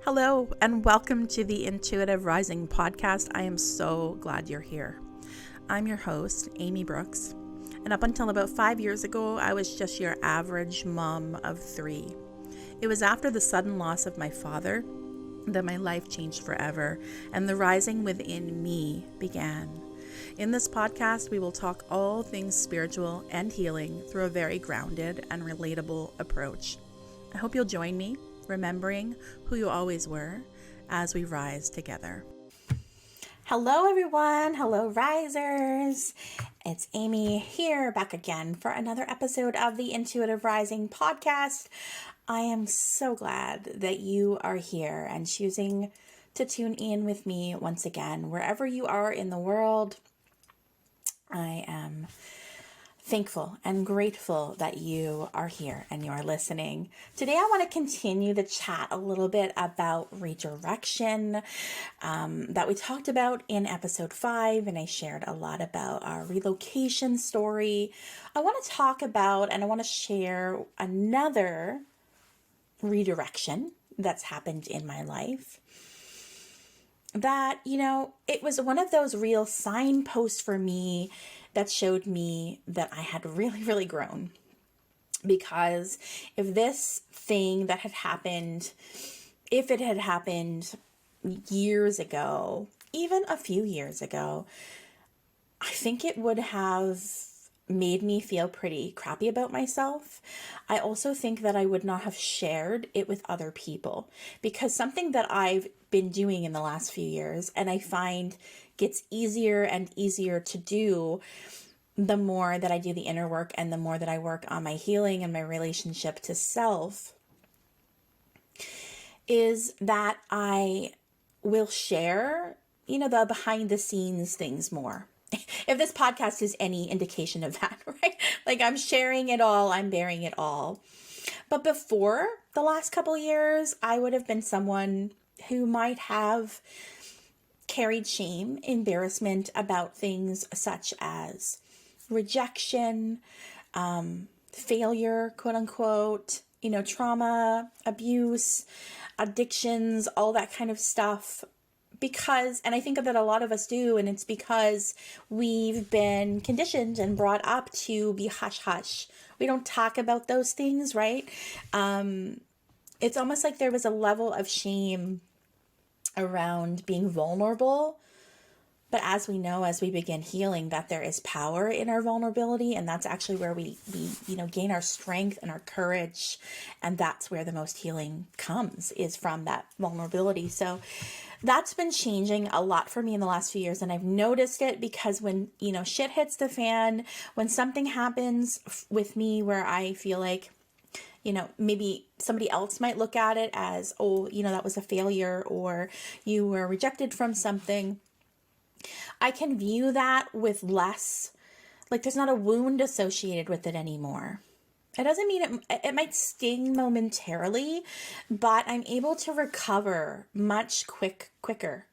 Hello, and welcome to the Intuitive Rising podcast. I am so glad you're here. I'm your host, Amy Brooks, and up until about 5 years ago, I was just your average mom of 3. It was after the sudden loss of my father that my life changed forever, and the rising within me began. In this podcast, we will talk all things spiritual and healing through a very grounded and relatable approach. I hope you'll join me, remembering who you always were as we rise together. Hello, everyone. Hello, risers. It's Amy here, back again for another episode of the Intuitive Rising podcast. I am so glad that you are here and choosing to tune in with me once again. Wherever you are in the world, I am thankful and grateful that you are here and you are listening. Today, I want to continue the chat a little bit about redirection that we talked about in episode 5, and I shared a lot about our relocation story. I want to talk about and I want to share another redirection that's happened in my life. That, it was one of those real signposts for me that showed me that I had really, really grown. Because if this thing that had happened, if it had happened years ago, even a few years ago, I think it would have made me feel pretty crappy about myself. I also think that I would not have shared it with other people, because something that I've been doing in the last few years, and I find gets easier and easier to do the more that I do the inner work and the more that I work on my healing and my relationship to self, is that I will share, the behind the scenes things more. If this podcast is any indication of that, right? Like, I'm sharing it all, I'm bearing it all. But before the last couple years, I would have been someone who might have carried shame, embarrassment about things such as rejection, failure, quote unquote, trauma, abuse, addictions, all that kind of stuff. Because, and I think that a lot of us do, and it's because we've been conditioned and brought up to be hush hush. We don't talk about those things, right? It's almost like there was a level of shame around being vulnerable. But as we know, as we begin healing, that there is power in our vulnerability, and that's actually where we gain our strength and our courage, and that's where the most healing comes, is from that vulnerability. So that's been changing a lot for me in the last few years, and I've noticed it because when, shit hits the fan, when something happens with me where I feel like, maybe somebody else might look at it as, oh, that was a failure, or you were rejected from something, I can view that with less, like there's not a wound associated with it anymore. It doesn't mean it might sting momentarily, but I'm able to recover much quicker.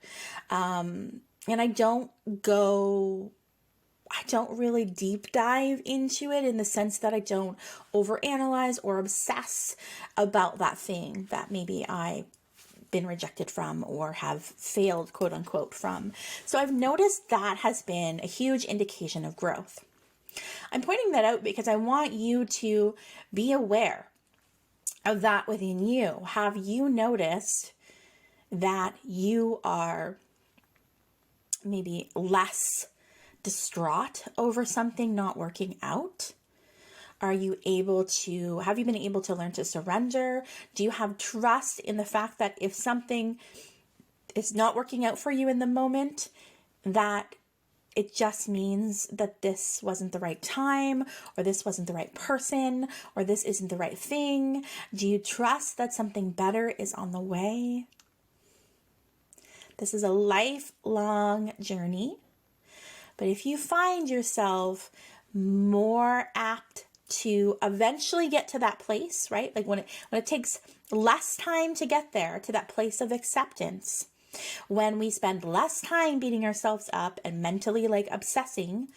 And I don't really deep dive into it in the sense that I don't overanalyze or obsess about that thing that maybe I've been rejected from or have failed, quote unquote, from. So I've noticed that has been a huge indication of growth. I'm pointing that out because I want you to be aware of that within you. Have you noticed that you are maybe less distraught over something not working out? Have you been able to learn to surrender? Do you have trust in the fact that if something is not working out for you in the moment, that it just means that this wasn't the right time, or this wasn't the right person, or this isn't the right thing? Do you trust that something better is on the way? This is a lifelong journey. But if you find yourself more apt to eventually get to that place, right? Like when it takes less time to get there, to that place of acceptance, when we spend less time beating ourselves up and mentally obsessing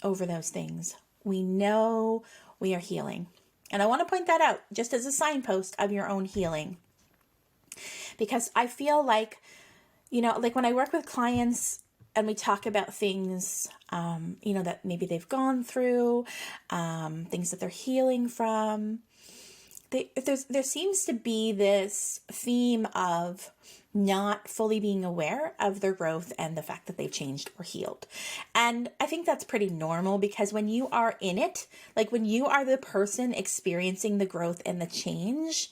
over those things, we know we are healing. And I want to point that out just as a signpost of your own healing. because I feel like, like when I work with clients and we talk about things, that maybe they've gone through, things that they're healing from, there seems to be this theme of not fully being aware of their growth and the fact that they've changed or healed. And I think that's pretty normal, because when you are in it, like when you are the person experiencing the growth and the change,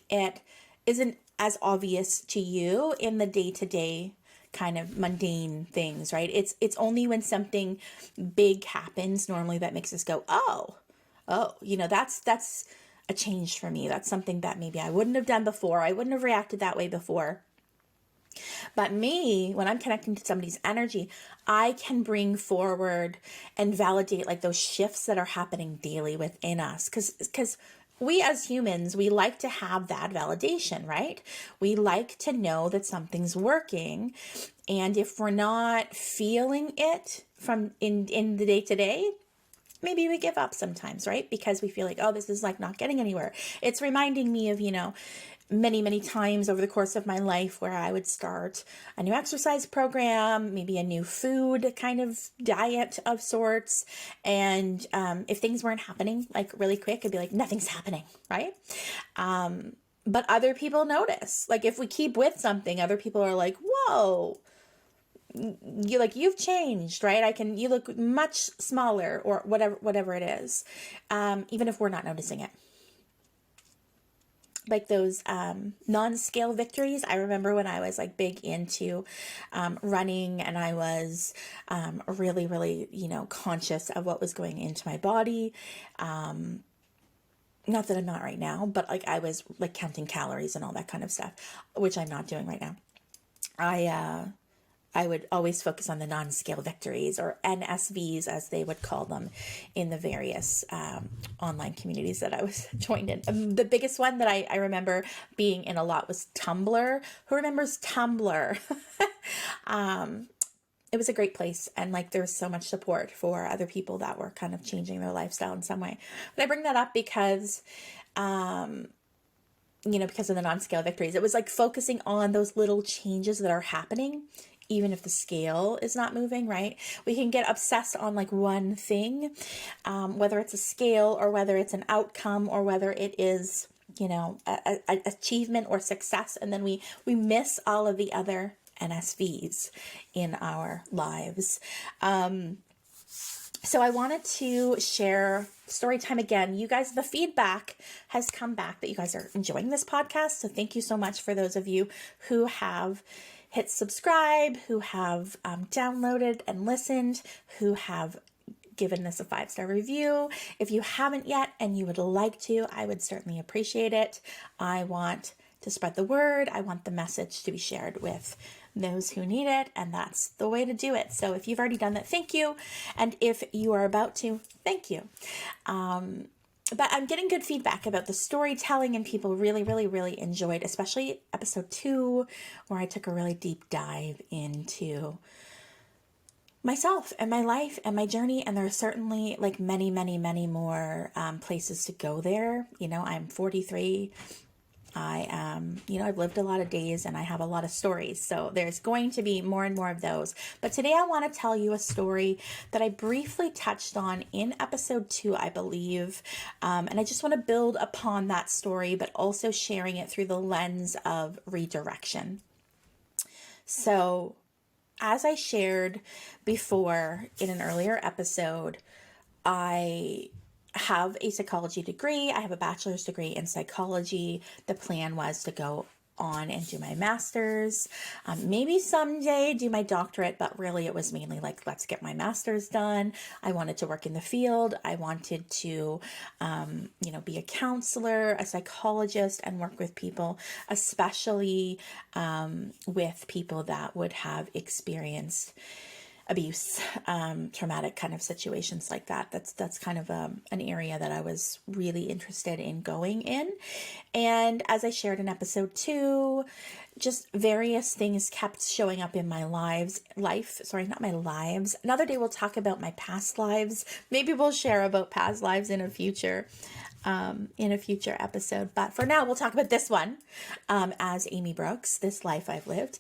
it isn't as obvious to you in the day-to-day kind of mundane things, right? It's only when something big happens normally that makes us go, oh, that's a change for me. That's something that maybe I wouldn't have done before. I wouldn't have reacted that way before. But me, when I'm connecting to somebody's energy, I can bring forward and validate like those shifts that are happening daily within us. Because we as humans, we like to have that validation, right? We like to know that something's working. And if we're not feeling it from in the day to day, maybe we give up sometimes, right? Because we feel like, oh, this is like not getting anywhere. It's reminding me of, many, many times over the course of my life where I would start a new exercise program, maybe a new food kind of diet of sorts. And if things weren't happening like really quick, I'd be like, nothing's happening, right? But other people notice, like if we keep with something, other people are like, whoa, you've changed, right? You look much smaller, or whatever it is. Even if we're not noticing it. Like those non-scale victories. I remember when I was like big into running, and I was really, really, conscious of what was going into my body. Not that I'm not right now, but like I was like counting calories and all that kind of stuff, which I'm not doing right now. I would always focus on the non-scale victories, or NSVs as they would call them in the various online communities that I was joined in. The biggest one that I remember being in a lot was Tumblr. Who remembers Tumblr? It was a great place, and like there was so much support for other people that were kind of changing their lifestyle in some way. But I bring that up because because of the non-scale victories. It was like focusing on those little changes that are happening, even if the scale is not moving, right? We can get obsessed on like one thing, whether it's a scale or whether it's an outcome or whether it is, a achievement or success. And then we miss all of the other NSVs in our lives. So I wanted to share story time again. You guys, the feedback has come back that you guys are enjoying this podcast. So thank you so much for those of you who have hit subscribe, who have downloaded and listened, who have given this a 5-star review. If you haven't yet and you would like to, I would certainly appreciate it. I want to spread the word. I want the message to be shared with those who need it, and that's the way to do it. So if you've already done that, thank you. And if you are about to, thank you. But I'm getting good feedback about the storytelling, and people really, really, really enjoyed, especially episode 2, where I took a really deep dive into myself and my life and my journey. And there are certainly like many, many, many more places to go there. I'm 43. I am, I've lived a lot of days and I have a lot of stories. So there's going to be more and more of those. But today I want to tell you a story that I briefly touched on in episode 2, I believe. And I just want to build upon that story, but also sharing it through the lens of redirection. So as I shared before in an earlier episode, I have a psychology degree. I have a bachelor's degree in psychology. The plan was to go on and do my master's, maybe someday do my doctorate, but really it was mainly like, let's get my master's done. I wanted to work in the field. I wanted to, be a counselor, a psychologist, and work with people, especially with people that would have experienced abuse, traumatic kind of situations like that. That's kind of an area that I was really interested in going in. And as I shared in episode 2, just various things kept showing up in my life. Not my lives. Another day we'll talk about my past lives. Maybe we'll share about past lives in a future in a future episode. But for now, we'll talk about this one as Amy Brooks, this life I've lived.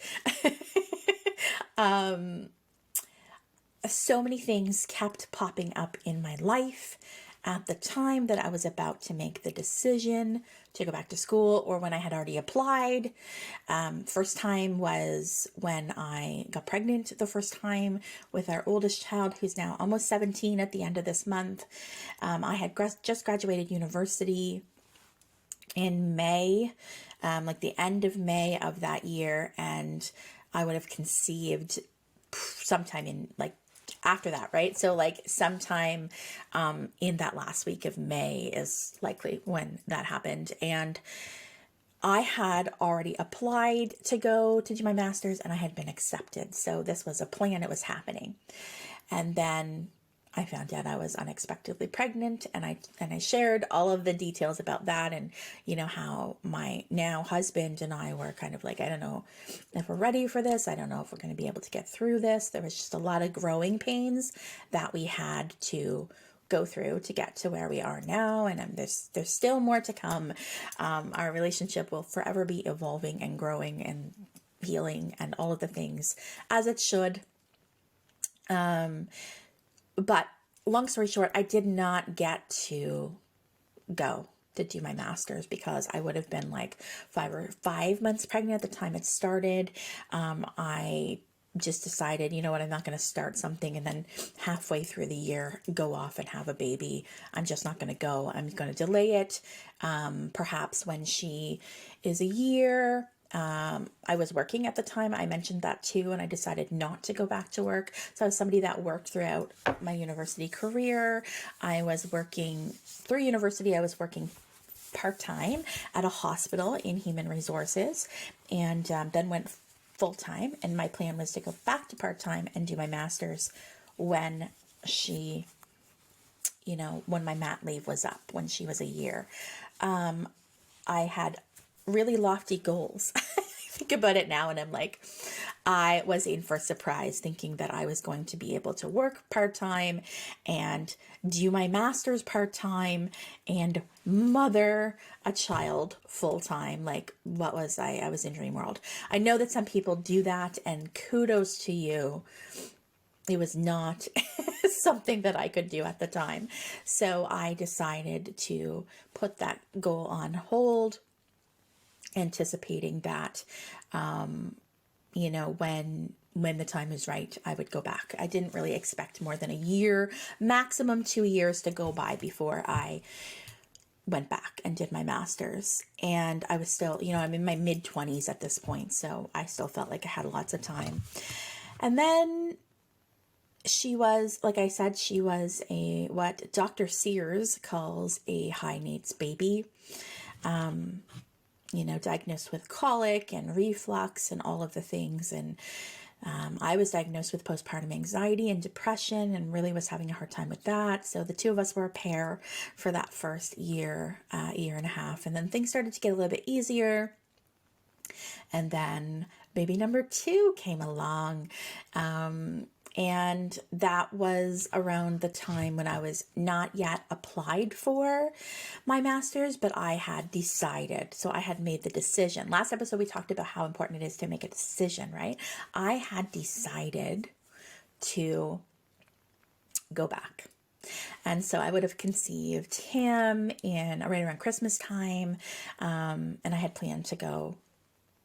So many things kept popping up in my life at the time that I was about to make the decision to go back to school, or when I had already applied. First time was when I got pregnant the first time with our oldest child, who's now almost 17 at the end of this month. I had just graduated university in May, like the end of May of that year, and I would have conceived sometime in like after that, right? So like sometime in that last week of May is likely when that happened. And I had already applied to go to do my master's, and I had been accepted. So this was a plan, it was happening. And then I found out I was unexpectedly pregnant, and I shared all of the details about that, and you know how my now husband and I were kind of like, I don't know if we're ready for this. I don't know if we're going to be able to get through this. There was just a lot of growing pains that we had to go through to get to where we are now, and there's still more to come. Our relationship will forever be evolving and growing and healing and all of the things as it should. But long story short, I did not get to go to do my master's because I would have been like 5 months pregnant at the time it started. I just decided, you know what, I'm not going to start something and then halfway through the year go off and have a baby. I'm just not going to go. I'm going to delay it. Perhaps when she is a year. I was working at the time. I mentioned that too, and I decided not to go back to work. So I was somebody that worked throughout my university career. I was working through university. I was working part-time at a hospital in human resources, and then went full-time. And my plan was to go back to part-time and do my master's when she, you know, when my mat leave was up, when she was a year. I had really lofty goals. I think about it now and I'm like, I was in for a surprise thinking that I was going to be able to work part-time and do my master's part-time and mother a child full-time. Like, what was I? I was in dream world. I know that some people do that, and kudos to you. It was not something that I could do at the time. So I decided to put that goal on hold, anticipating that, you know, when the time is right, I would go back. I didn't really expect more than a year, maximum 2 years to go by before I went back and did my master's. And I was still, you know, I'm in my mid-20s at this point, so I still felt like I had lots of time. And then she was, like I said, she was what Dr. Sears calls a high needs baby. You know, diagnosed with colic and reflux and all of the things. And I was diagnosed with postpartum anxiety and depression and really was having a hard time with that. So the two of us were a pair for that first year, year and a half. And then things started to get a little bit easier. And then baby number 2 came along. And that was around the time when I was not yet applied for my master's, but I had decided. So I had made the decision. Last episode, we talked about how important it is to make a decision, right? I had decided to go back. And so I would have conceived him right around Christmas time. And I had planned to go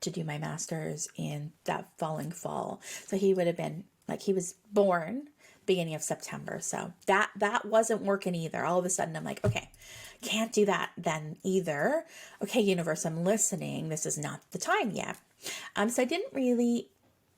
to do my master's in that following fall. So he would have been, like, he was born beginning of September. So that wasn't working either. All of a sudden I'm like, okay, can't do that then either. Okay, universe, I'm listening. This is not the time yet. So I didn't really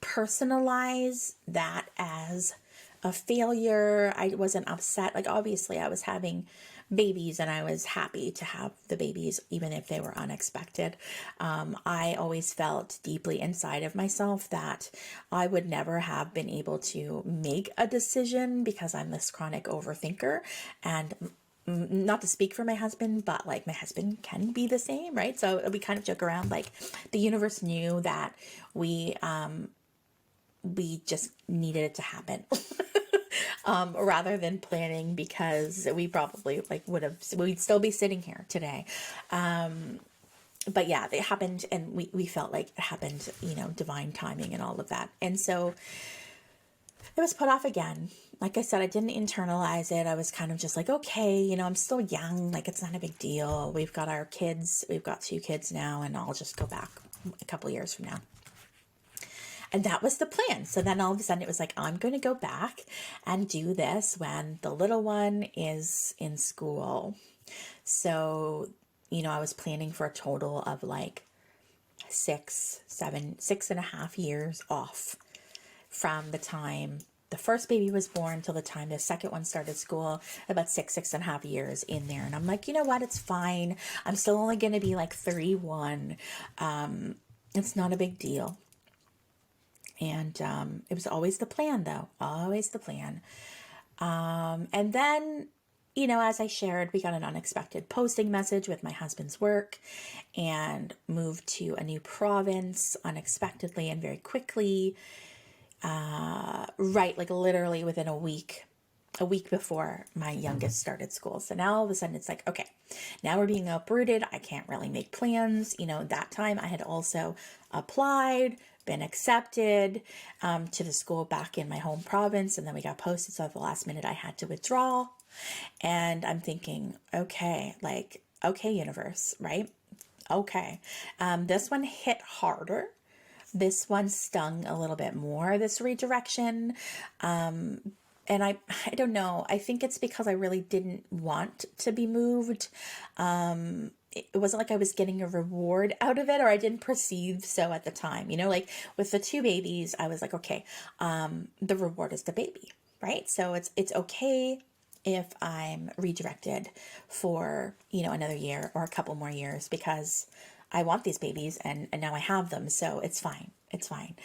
personalize that as a failure. I wasn't upset. Like, obviously I was having babies and I was happy to have the babies, even if they were unexpected. I always felt deeply inside of myself that I would never have been able to make a decision because I'm this chronic overthinker. And not to speak for my husband, but like my husband can be the same, right? So we kind of joke around, like the universe knew that we just needed it to happen. rather than planning, because we probably we'd still be sitting here today. But yeah, it happened, and we felt like it happened, divine timing and all of that. And so it was put off again. Like I said, I didn't internalize it. I was kind of just like, okay, I'm still young. Like, it's not a big deal. We've got our kids. We've got 2 kids now, and I'll just go back a couple years from now. And that was the plan. So then all of a sudden it was like, I'm going to go back and do this when the little one is in school. So, I was planning for a total of like 6.5 years off from the time the first baby was born till the time the second one started school, about 6.5 years in there. And I'm like, you know what? It's fine. I'm still only going to be like 31. It's not a big deal. And it was always the plan, though, always the plan. And then, as I shared, we got an unexpected posting message with my husband's work and moved to a new province unexpectedly and very quickly. Right, like literally within a week before my youngest started school. So now all of a sudden it's like, okay, now we're being uprooted. I can't really make plans. That time I had also applied, been accepted to the school back in my home province. And then we got posted. So at the last minute I had to withdraw. And I'm thinking, okay, universe, right? Okay. This one hit harder. This one stung a little bit more, this redirection. And I don't know. I think it's because I really didn't want to be moved. It wasn't like I was getting a reward out of it, or I didn't perceive so at the time. Like with the 2 babies, I was like, okay, the reward is the baby, right? So it's okay if I'm redirected for, another year or a couple more years, because I want these babies and now I have them. So it's fine. It's fine.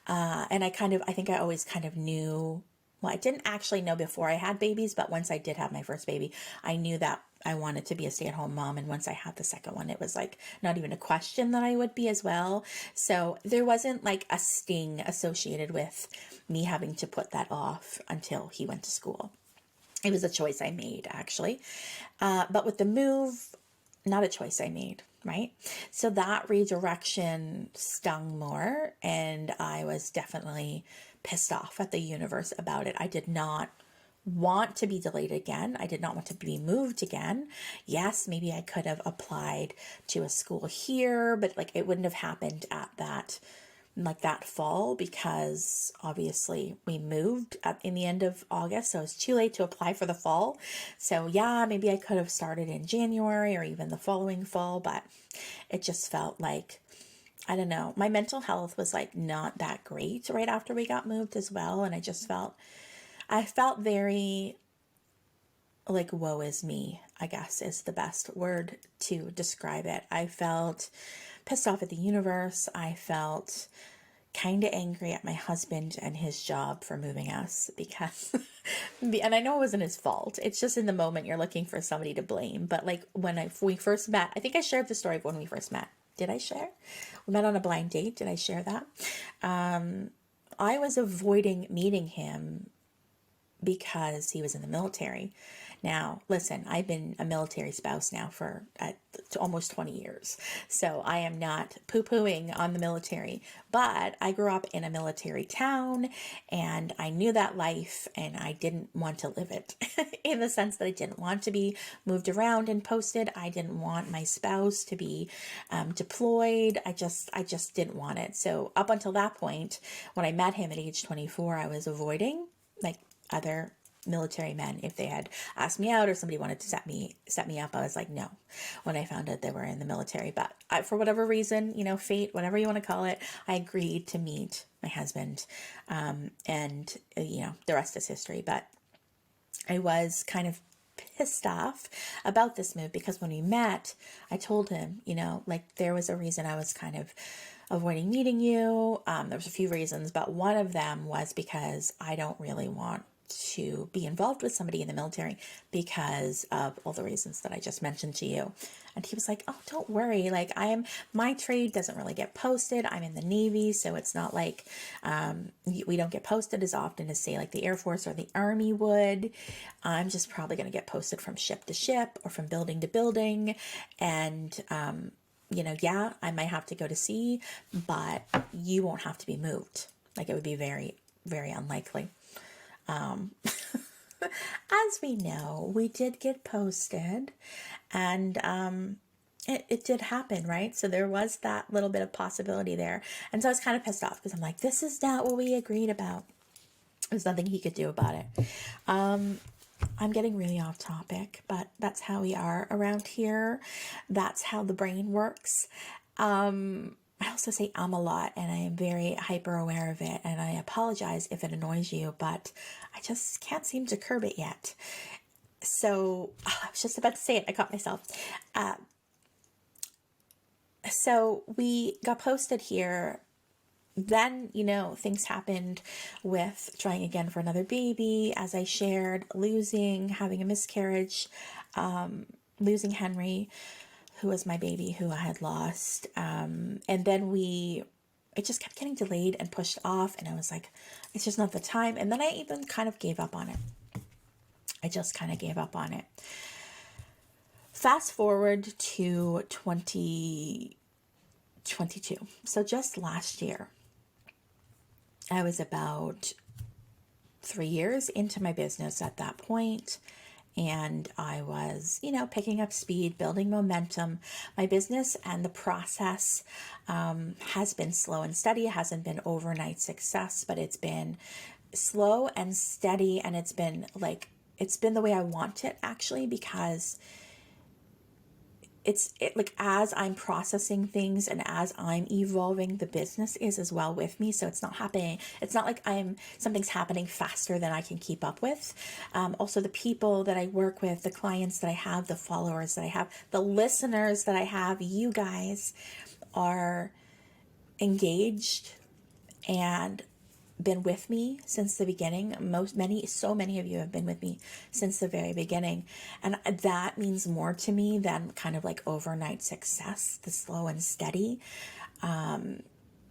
And I think I always kind of knew, well, I didn't actually know before I had babies, but once I did have my first baby, I knew that I wanted to be a stay-at-home mom. And once I had the second one, it was like not even a question that I would be as well. So there wasn't like a sting associated with me having to put that off until he went to school. It was a choice I made, actually. But with the move, not a choice I made, right? So that redirection stung more, and I was definitely pissed off at the universe about it. I did not want to be delayed again. I did not want to be moved again. Yes, maybe I could have applied to a school here, but it wouldn't have happened at that fall, because obviously we moved in the end of August, so it's too late to apply for the fall. So yeah, maybe I could have started in January or even the following fall, but it just felt like, I don't know, my mental health was not that great right after we got moved as well. And I felt very woe is me, I guess is the best word to describe it. I felt pissed off at the universe. I felt kind of angry at my husband and his job for moving us, because, and I know it wasn't his fault. It's just in the moment you're looking for somebody to blame. But when we first met, I think I shared the story of when we first met. Did I share? We met on a blind date. Did I share that? I was avoiding meeting him because he was in the military. Now, listen, I've been a military spouse now for almost 20 years. So I am not poo-pooing on the military, but I grew up in a military town and I knew that life, and I didn't want to live it in the sense that I didn't want to be moved around and posted. I didn't want my spouse to be deployed. I just didn't want it. So up until that point, when I met him at age 24, I was avoiding other military men. If they had asked me out or somebody wanted to set me up, I was like, no, when I found out they were in the military. But for whatever reason, fate, whatever you want to call it, I agreed to meet my husband. And the rest is history. But I was kind of pissed off about this move, because when we met, I told him, there was a reason I was kind of avoiding meeting you. There was a few reasons, but one of them was because I don't really want to be involved with somebody in the military because of all the reasons that I just mentioned to you. And he was like, oh, don't worry. Like my trade doesn't really get posted. I'm in the Navy. So it's not like, we don't get posted as often as say like the Air Force or the Army would. I'm just probably going to get posted from ship to ship or from building to building. And, yeah, I might have to go to sea, but you won't have to be moved. Like it would be very, very unlikely. As we know, we did get posted, and it did happen, right? So there was that little bit of possibility there. And so I was kind of pissed off because I'm like, this is not what we agreed about. There's nothing he could do about it. I'm getting really off topic, but that's how we are around here. That's how the brain works. I also say a lot, and I am very hyper aware of it, and I apologize if it annoys you, but I just can't seem to curb it yet. So I was just about to say it. I caught myself. So we got posted here. Then, things happened with trying again for another baby, as I shared, having a miscarriage, losing Henry, who was my baby, who I had lost. And then it just kept getting delayed and pushed off. And I was like, it's just not the time. And then I even kind of gave up on it. I just kind of gave up on it. Fast forward to 2022. So just last year, I was about 3 years into my business at that point. And I was, picking up speed, building momentum. My business and the process has been slow and steady. It hasn't been overnight success, but it's been slow and steady. And it's been the way I want it, actually, because as I'm processing things and as I'm evolving, the business is as well with me. So it's not happening. It's not like something's happening faster than I can keep up with. Also the people that I work with, the clients that I have, the followers that I have, the listeners that I have, you guys are engaged and been with me since the beginning. So many of you have been with me since the very beginning. And that means more to me than kind of like overnight success, the slow and steady. And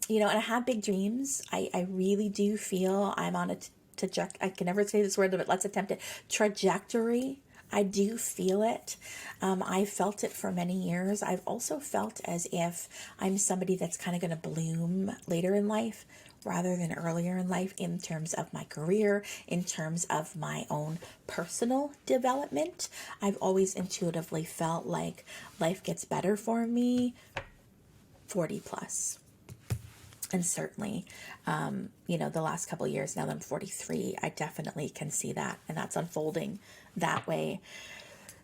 I have big dreams. I really do feel I'm on I can never say this word, but let's attempt it. Trajectory. I do feel it. I felt it for many years. I've also felt as if I'm somebody that's kind of going to bloom later in life rather than earlier in life, in terms of my career, in terms of my own personal development. I've always intuitively felt like life gets better for me 40 plus. And certainly, the last couple of years, now that I'm 43, I definitely can see that. And that's unfolding that way.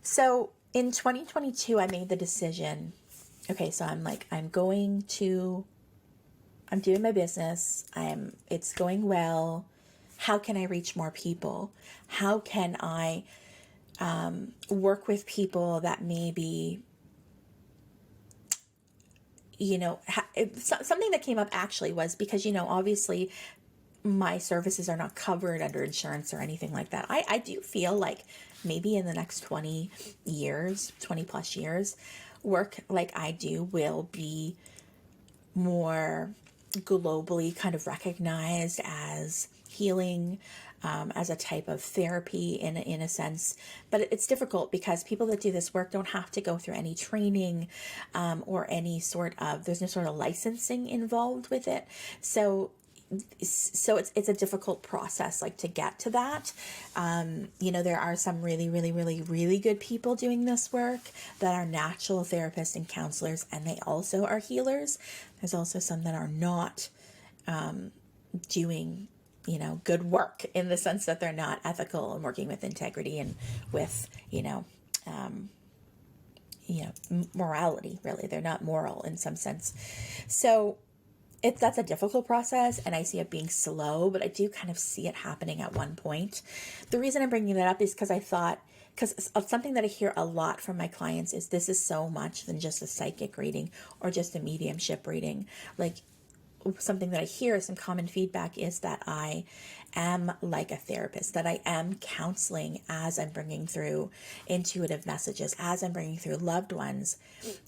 So in 2022, I made the decision. Okay, so I'm doing my business. It's going well. How can I reach more people? How can I work with people that maybe, something that came up actually was because, obviously my services are not covered under insurance or anything like that. I do feel like maybe in the next 20 plus years, work like I do will be more globally kind of recognized as healing, as a type of therapy in a sense. But it's difficult because people that do this work don't have to go through any training or there's no sort of licensing involved with it. So it's a difficult process, to get to that. There are some really, really, really, really good people doing this work that are natural therapists and counselors, and they also are healers. There's also some that are not doing, good work, in the sense that they're not ethical and working with integrity and with, morality, really. They're not moral in some sense. So that's a difficult process, and I see it being slow, but I do kind of see it happening at one point. The reason I'm bringing that up is because of something that I hear a lot from my clients is this is so much than just a psychic reading or just a mediumship reading. something that I hear, some common feedback, is that I am like a therapist, that I am counseling as I'm bringing through intuitive messages, as I'm bringing through loved ones.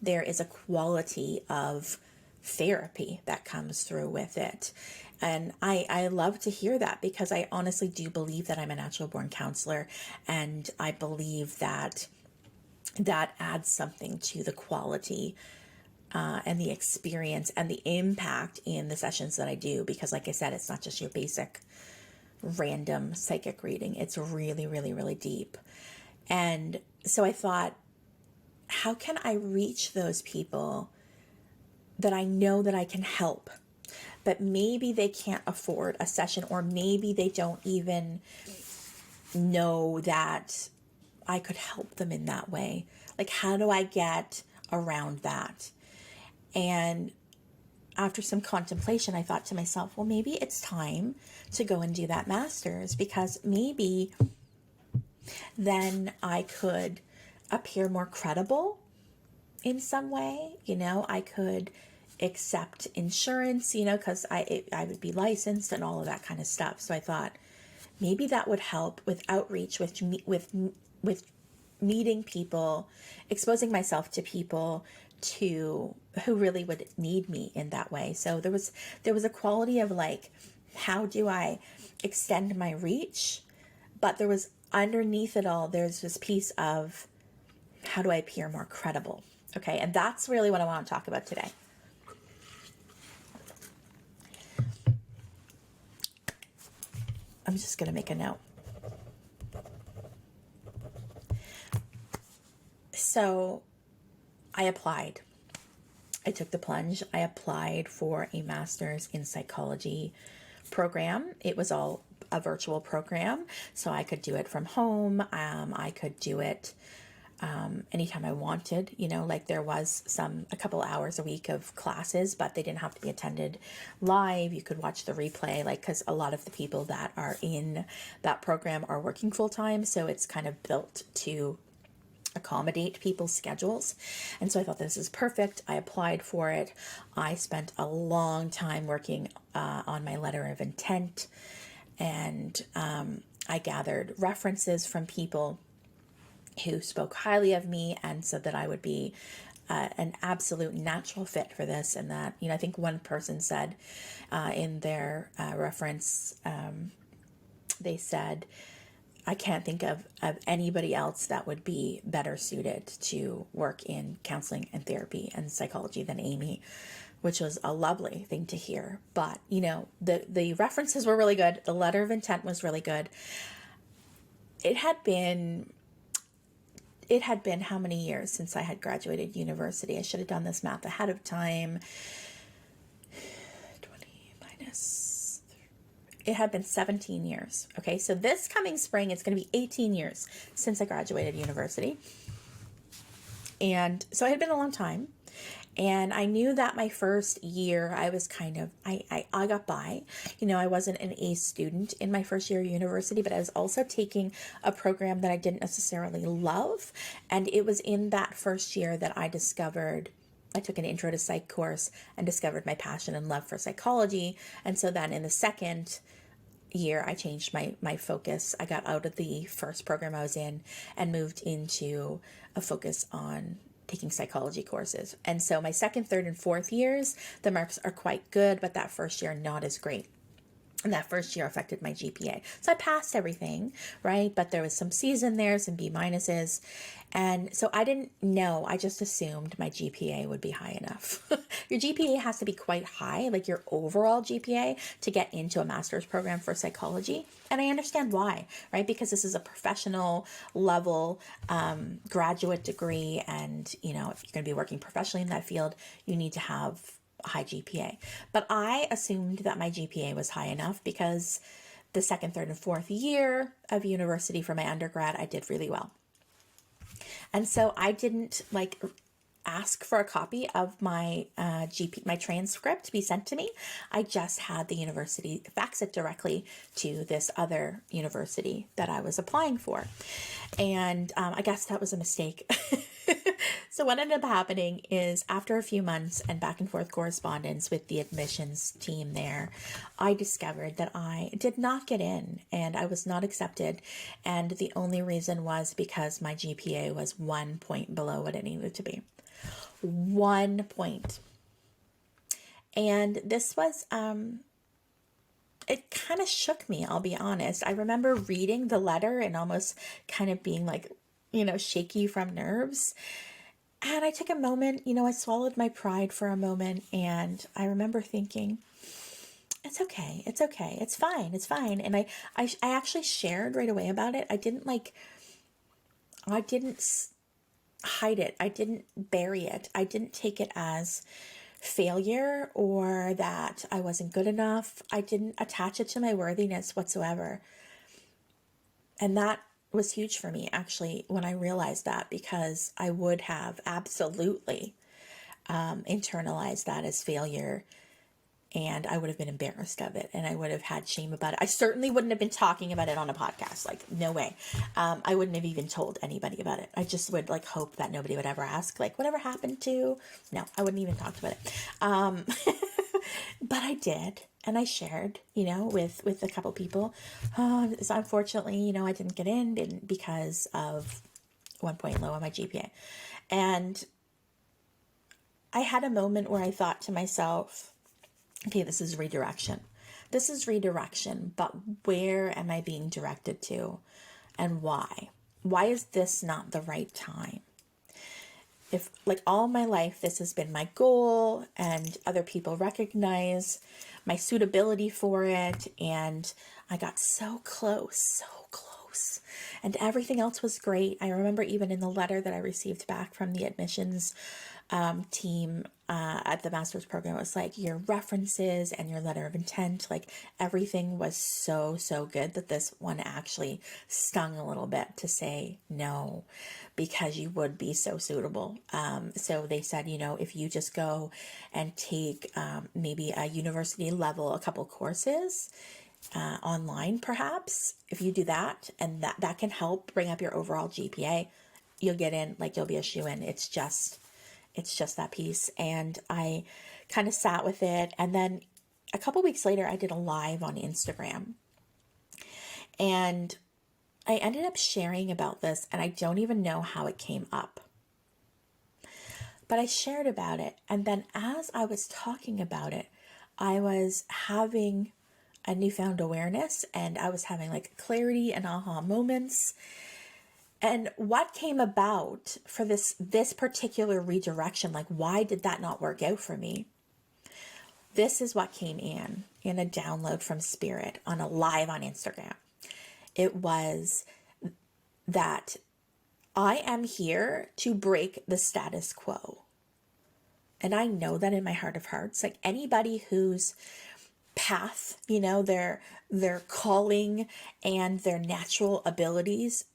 There is a quality of therapy that comes through with it. And I love to hear that, because I honestly do believe that I'm a natural born counselor. And I believe that that adds something to the quality and the experience and the impact in the sessions that I do. Because like I said, it's not just your basic random psychic reading. It's really, really, really deep. And so I thought, how can I reach those people that I know that I can help, but maybe they can't afford a session, or maybe they don't even know that I could help them in that way? Like, how do I get around that? And after some contemplation, I thought to myself, well, maybe it's time to go and do that master's, because maybe then I could appear more credible in some way. I could accept insurance, because I would be licensed and all of that kind of stuff. So I thought maybe that would help with outreach, with meeting people, exposing myself to people who really would need me in that way. So there was a quality of like, how do I extend my reach? But there was, underneath it all, there's this piece of, how do I appear more credible? Okay, and that's really what I want to talk about today. I'm just going to make a note. So I applied. I took the plunge. I applied for a master's in psychology program. It was all a virtual program, so I could do it from home. I could do it anytime I wanted. Like there was a couple hours a week of classes, but they didn't have to be attended live. You could watch the replay, because a lot of the people that are in that program are working full time, so it's kind of built to accommodate people's schedules. And so I thought, this is perfect. I applied for it. I spent a long time working on my letter of intent, and I gathered references from people who spoke highly of me and said that I would be an absolute natural fit for this. And that, I think one person said in their reference, they said, I can't think of anybody else that would be better suited to work in counseling and therapy and psychology than Amy, which was a lovely thing to hear. But, the references were really good. The letter of intent was really good. It had been how many years since I had graduated university? I should have done this math ahead of time. 20 minus... It had been 17 years. Okay, so this coming spring, it's going to be 18 years since I graduated university. And so it had been a long time. And I knew that my first year, I was kind of, I got by. I wasn't an A student in my first year of university, but I was also taking a program that I didn't necessarily love. And it was in that first year that I took an intro to psych course and discovered my passion and love for psychology. And so then in the second year, I changed my focus. I got out of the first program I was in and moved into a focus on taking psychology courses. And so my second, third, and fourth years, the marks are quite good, but that first year, not as great. And that first year affected my GPA. So I passed everything, right? But there was some C's in there, some B minuses. And so I didn't know. I just assumed my GPA would be high enough. Your GPA has to be quite high, like your overall GPA, to get into a master's program for psychology. And I understand why, right? Because this is a professional level graduate degree. And, if you're going to be working professionally in that field, you need to have high GPA. But I assumed that my GPA was high enough because the second, third, and fourth year of university for my undergrad, I did really well. And so I didn't ask for a copy of my my transcript to be sent to me. I just had the university fax it directly to this other university that I was applying for. And I guess that was a mistake. So what ended up happening is, after a few months and back and forth correspondence with the admissions team there, I discovered that I did not get in and I was not accepted. And the only reason was because my GPA was 1 point below what it needed to be. 1 point. And this was, it kind of shook me, I'll be honest. I remember reading the letter and almost kind of being like, shaky from nerves. And I took a moment, I swallowed my pride for a moment, and I remember thinking, it's okay, it's fine. And I actually shared right away about it. I didn't hide it. I didn't bury it. I didn't take it as failure or that I wasn't good enough. I didn't attach it to my worthiness whatsoever. And that was huge for me, actually, when I realized that, because I would have absolutely internalized that as failure, and I would have been embarrassed of it, and I would have had shame about it. I certainly wouldn't have been talking about it on a podcast, like, no way. I wouldn't have even told anybody about it. I just would hope that nobody would ever ask, whatever happened to, no, I wouldn't even talk about it. But I did, and I shared, with a couple people. So unfortunately, I didn't get in because of 1 point low on my GPA. And I had a moment where I thought to myself, okay, this is redirection. But where am I being directed to, and why? Why is this not the right time? If all my life, this has been my goal and other people recognize my suitability for it, and I got so close, and everything else was great. I remember even in the letter that I received back from the admissions team at the master's program, it was your references and your letter of intent, everything was so good, that this one actually stung a little bit to say no, because you would be so suitable. So they said, if you just go and take maybe a university level, a couple courses online, perhaps, if you do that, and that can help bring up your overall GPA, you'll get in, you'll be a shoo-in. It's just that piece. And I kind of sat with it. And then a couple weeks later, I did a live on Instagram, and I ended up sharing about this, and I don't even know how it came up, but I shared about it. And then as I was talking about it, I was having a newfound awareness, and I was having clarity and aha moments. And what came about for this particular redirection, why did that not work out for me? This is what came in a download from Spirit on a live on Instagram. It was that I am here to break the status quo. And I know that in my heart of hearts, anybody whose path, their calling and their natural abilities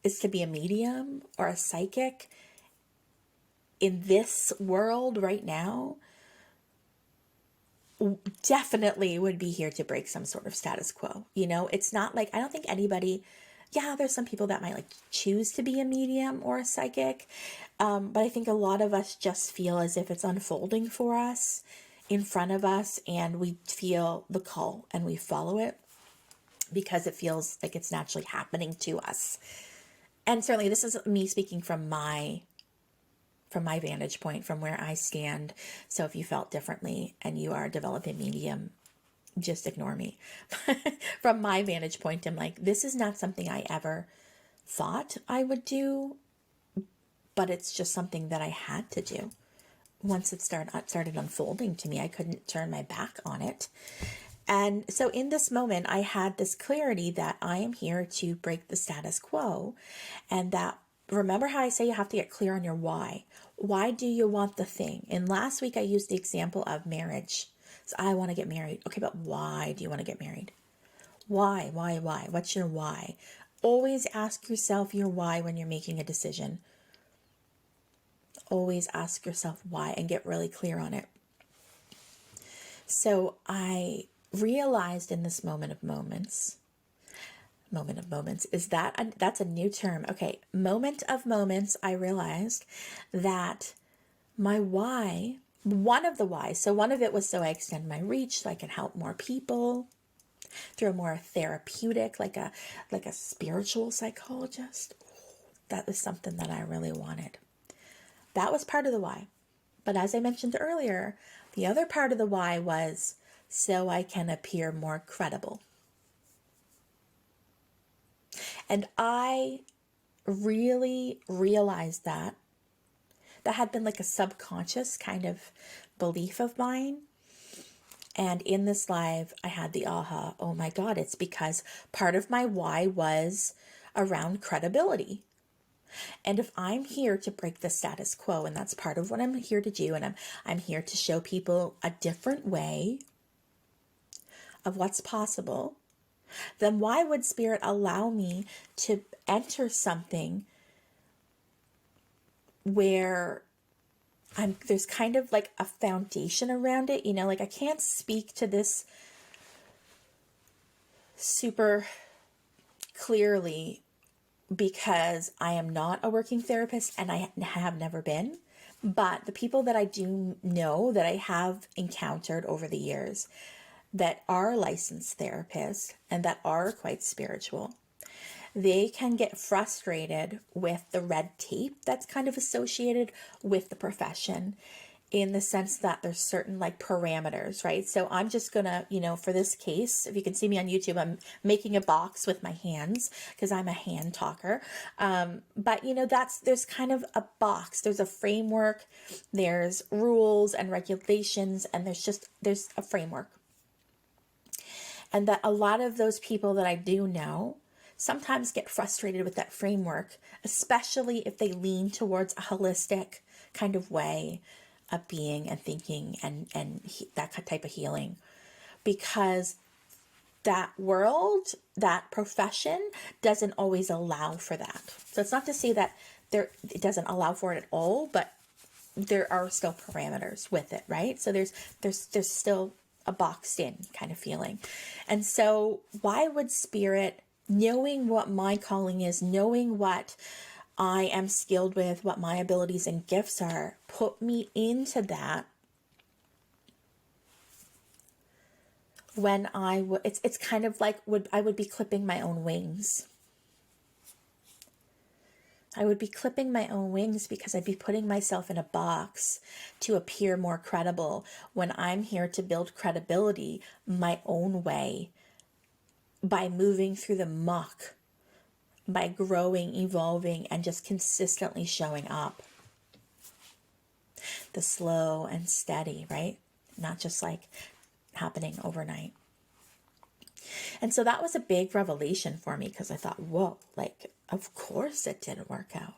is to be a medium or a psychic in this world right now, definitely would be here to break some sort of status quo. It's not I don't think anybody, there's some people that might choose to be a medium or a psychic. But I think a lot of us just feel as if it's unfolding for us in front of us, and we feel the call and we follow it because it feels like it's naturally happening to us. And certainly this is me speaking from my vantage point, from where I stand. So if you felt differently and you are a developing medium, just ignore me. From my vantage point, I'm this is not something I ever thought I would do, but it's just something that I had to do. Once it started unfolding to me, I couldn't turn my back on it. And so in this moment, I had this clarity that I am here to break the status quo. And that, remember how I say you have to get clear on your why. Why do you want the thing? And last week I used the example of marriage. So I want to get married. Okay, but why do you want to get married? Why? What's your why? Always ask yourself your why when you're making a decision. always ask yourself why and get really clear on it. So I realized in this moment of moments is that that's a new term. Okay, moment of moments, I realized that my why, one of the whys, so one of it was so I extend my reach so I can help more people through a more therapeutic, like a spiritual psychologist. That was something that I really wanted. That was part of the why. But as I mentioned earlier, the other part of the why was so I can appear more credible. And I really realized that had been like a subconscious kind of belief of mine. And in this live, I had the aha, oh my God, it's because part of my why was around credibility. And if I'm here to break the status quo, and that's part of what I'm here to do, and I'm here to show people a different way of what's possible, then why would Spirit allow me to enter something where there's kind of like a foundation around it, like I can't speak to this super clearly because I am not a working therapist and I have never been. But the people that I do know that I have encountered over the years that are licensed therapists and that are quite spiritual, they can get frustrated with the red tape that's kind of associated with the profession, in the sense that there's certain like parameters, right? So I'm just gonna, for this case, if you can see me on YouTube, I'm making a box with my hands because I'm a hand talker. But there's kind of a box, there's a framework, there's rules and regulations, and there's a framework. And that a lot of those people that I do know sometimes get frustrated with that framework, especially if they lean towards a holistic kind of way of being and thinking and that type of healing, because that world, that profession doesn't always allow for that. So it's not to say that it doesn't allow for it at all, but there are still parameters with it, right? So there's still a boxed in kind of feeling. And so why would Spirit, knowing what my calling is, knowing what I am skilled with, what my abilities and gifts are, put me into that when it's kind of like I would be clipping my own wings. I would be clipping my own wings because I'd be putting myself in a box to appear more credible when I'm here to build credibility my own way, by moving through the muck, by growing, evolving, and just consistently showing up. The slow and steady, right? Not just like happening overnight. And so that was a big revelation for me, because I thought, whoa, like, of course it didn't work out.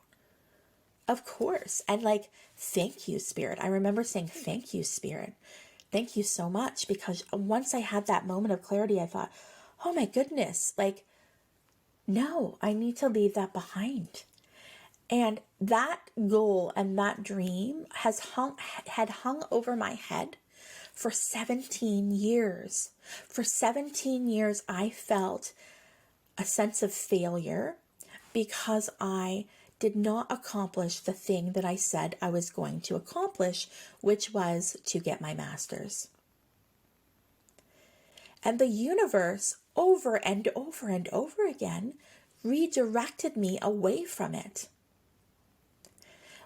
Of course. And like, thank you, Spirit. I remember saying, thank you, Spirit. Thank you so much. Because once I had that moment of clarity, I thought, oh my goodness, like, no, I need to leave that behind. And that goal and that dream had hung over my head for 17 years. For 17 years, I felt a sense of failure because I did not accomplish the thing that I said I was going to accomplish, which was to get my master's. And the universe, over and over and over again, redirected me away from it.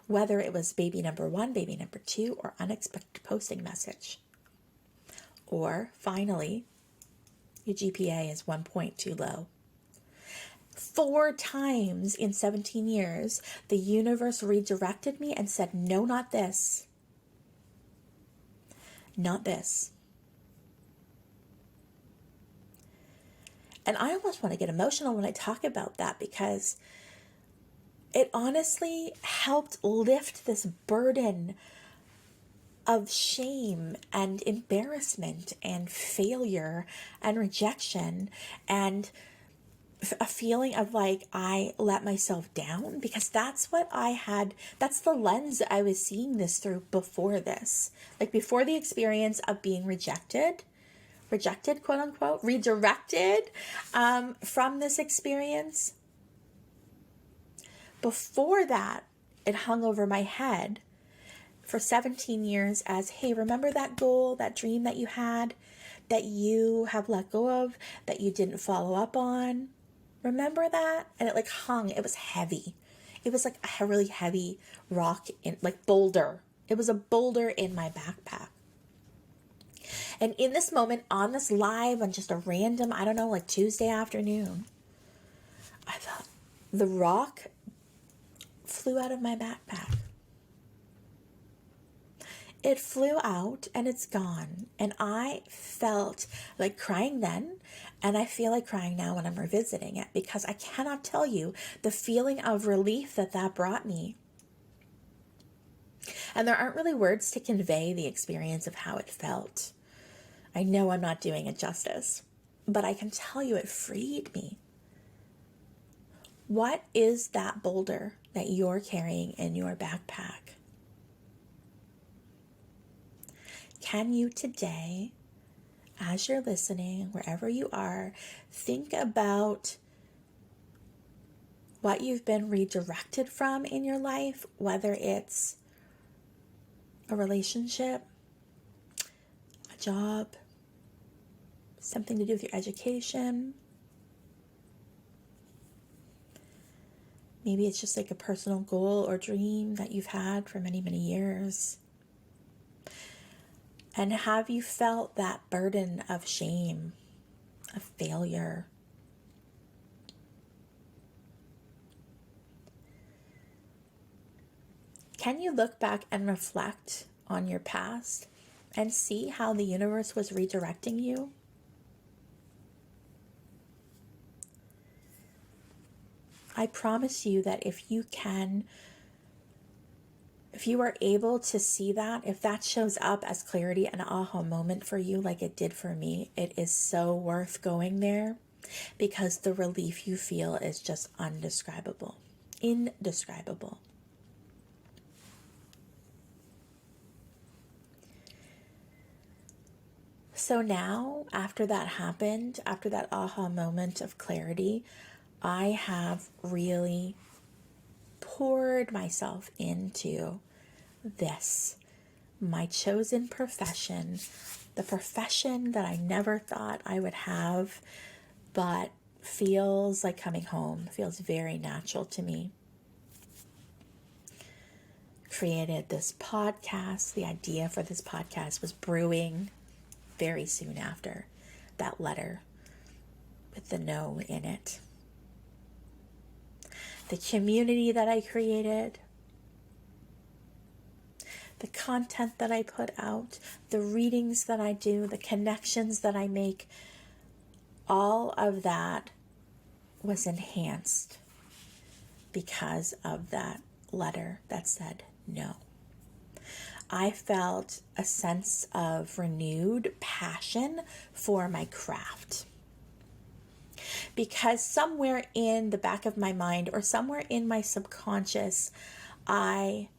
Whether it was baby number 1, baby number 2, or unexpected posting message. Or finally, your GPA is 1 point too low. 4 times in 17 years, the universe redirected me and said, no, not this. Not this. And I almost want to get emotional when I talk about that, because it honestly helped lift this burden of shame and embarrassment and failure and rejection and a feeling of like I let myself down, because that's what I had. That's the lens I was seeing this through before this. Like before the experience of being rejected, quote unquote, redirected from this experience. Before that, it hung over my head for 17 years as, hey, remember that goal, that dream that you had, that you have let go of, that you didn't follow up on? Remember that? And it like hung, it was heavy. It was like a really heavy rock, like boulder. It was a boulder in my backpack. And in this moment, on this live, on just a random, I don't know, like Tuesday afternoon, I thought the rock flew out of my backpack. It flew out and it's gone. And I felt like crying then, and I feel like crying now when I'm revisiting it, because I cannot tell you the feeling of relief that brought me. And there aren't really words to convey the experience of how it felt. I know I'm not doing it justice, but I can tell you it freed me. What is that boulder that you're carrying in your backpack? Can you today, as you're listening, wherever you are, think about what you've been redirected from in your life, whether it's a relationship, a job, something to do with your education. Maybe it's just like a personal goal or dream that you've had for many, many years. And have you felt that burden of shame, of failure? Can you look back and reflect on your past and see how the universe was redirecting you? I promise you that if you are able to see that, if that shows up as clarity, an aha moment for you like it did for me, it is so worth going there, because the relief you feel is just indescribable. So now, after that happened, after that aha moment of clarity, I have really poured myself into this, my chosen profession, the profession that I never thought I would have, but feels like coming home, feels very natural to me. Created this podcast. The idea for this podcast was brewing very soon after that letter with the no in it. The community that I created, the content that I put out, the readings that I do, the connections that I make, all of that was enhanced because of that letter that said no. I felt a sense of renewed passion for my craft. Because somewhere in the back of my mind or somewhere in my subconscious, I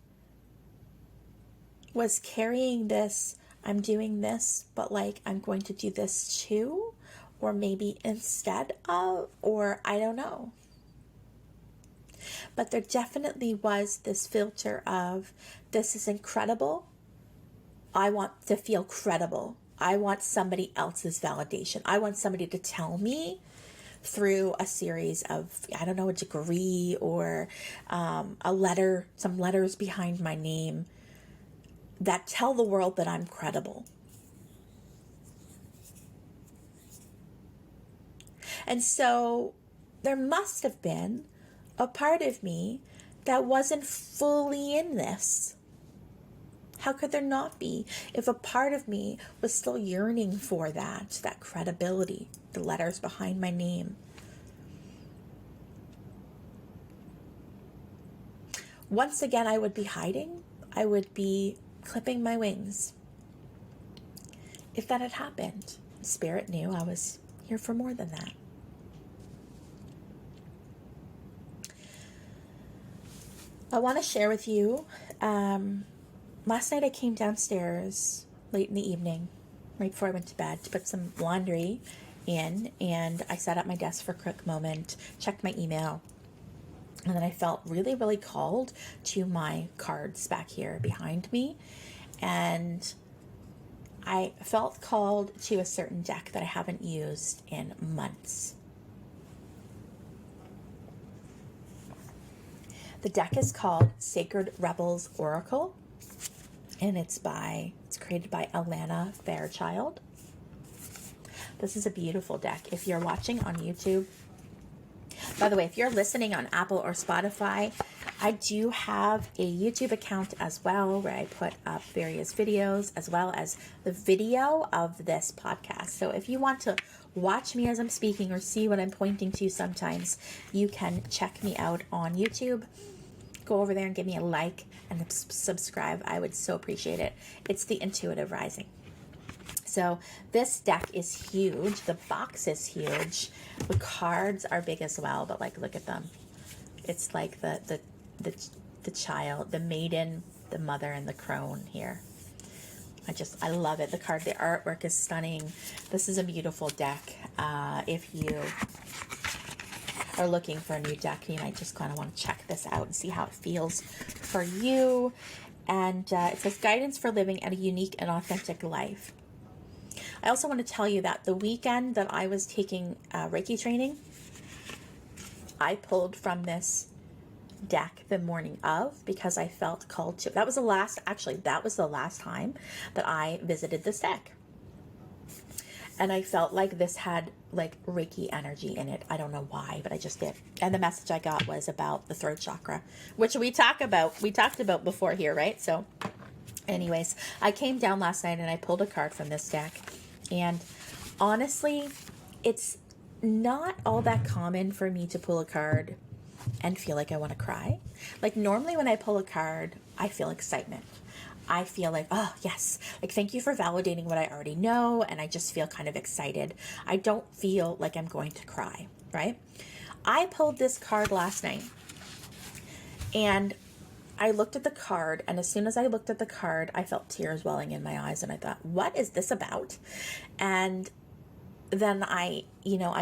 was carrying this, I'm doing this, but like I'm going to do this too, or maybe instead of, or I don't know. But there definitely was this filter of, this is incredible. I want to feel credible. I want somebody else's validation. I want somebody to tell me through a series of, I don't know, a degree or a letter, some letters behind my name that tell the world that I'm credible. And so there must have been a part of me that wasn't fully in this. How could there not be if a part of me was still yearning for that credibility, the letters behind my name? Once again, I would be hiding. I would be clipping my wings. If that had happened, Spirit knew I was here for more than that. I want to share with you, last night I came downstairs late in the evening, right before I went to bed, to put some laundry in, and I sat at my desk for a quick moment, checked my email, and then I felt really, really called to my cards back here behind me, and I felt called to a certain deck that I haven't used in months. The deck is called Sacred Rebels Oracle, and it's created by Alana Fairchild. This is a beautiful deck. If you're watching on YouTube, by the way, if you're listening on Apple or Spotify, I do have a YouTube account as well where I put up various videos as well as the video of this podcast. So if you want to watch me as I'm speaking or see what I'm pointing to sometimes, you can check me out on YouTube. Go over there and give me a like and subscribe. I would so appreciate it. It's the Intuitive Rising. So this deck is huge. The box is huge. The cards are big as well, but like, look at them. It's like the child, the maiden, the mother, and the crone here. I love it. The artwork is stunning. This is a beautiful deck. If you are looking for a new deck, you might just kind of want to check this out and see how it feels for you. And it says guidance for living a unique and authentic life. I also want to tell you that the weekend that I was taking Reiki training, I pulled from this deck the morning of because I felt called to. That was the last time that I visited this deck. And I felt like this had like Reiki energy in it. I don't know why, but I just did. And the message I got was about the throat chakra, which we talked about before here, right? So anyways, I came down last night and I pulled a card from this deck. And honestly, it's not all that common for me to pull a card and feel like I want to cry. Like normally when I pull a card, I feel excitement. I feel like, oh yes, like thank you for validating what I already know, and I just feel kind of excited. I don't feel like I'm going to cry, right? I pulled this card last night, and I looked at the card, and as soon as I looked at the card, I felt tears welling in my eyes, and I thought, what is this about? And then I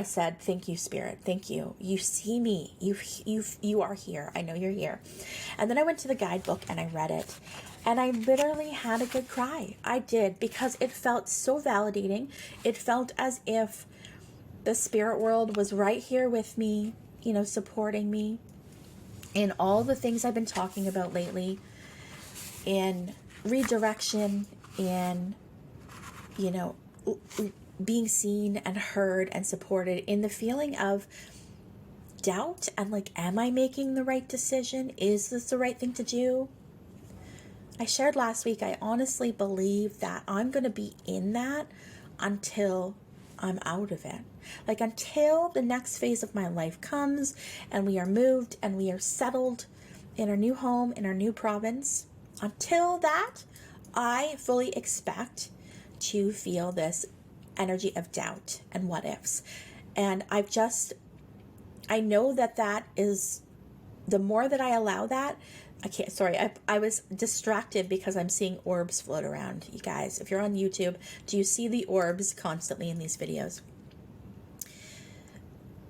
said, thank you, Spirit. Thank you. You see me. You are here. I know you're here. And then I went to the guidebook and I read it. And I literally had a good cry. I did, because it felt so validating. It felt as if the spirit world was right here with me, supporting me in all the things I've been talking about lately, in redirection, in, being seen and heard and supported, in the feeling of doubt and like, am I making the right decision? Is this the right thing to do? I shared last week, I honestly believe that I'm going to be in that until I'm out of it. Like until the next phase of my life comes and we are moved and we are settled in our new home, in our new province. Until that, I fully expect to feel this energy of doubt and what ifs. And I know that is, the more that I allow that, I was distracted because I'm seeing orbs float around. You guys, if you're on YouTube, do you see the orbs constantly in these videos?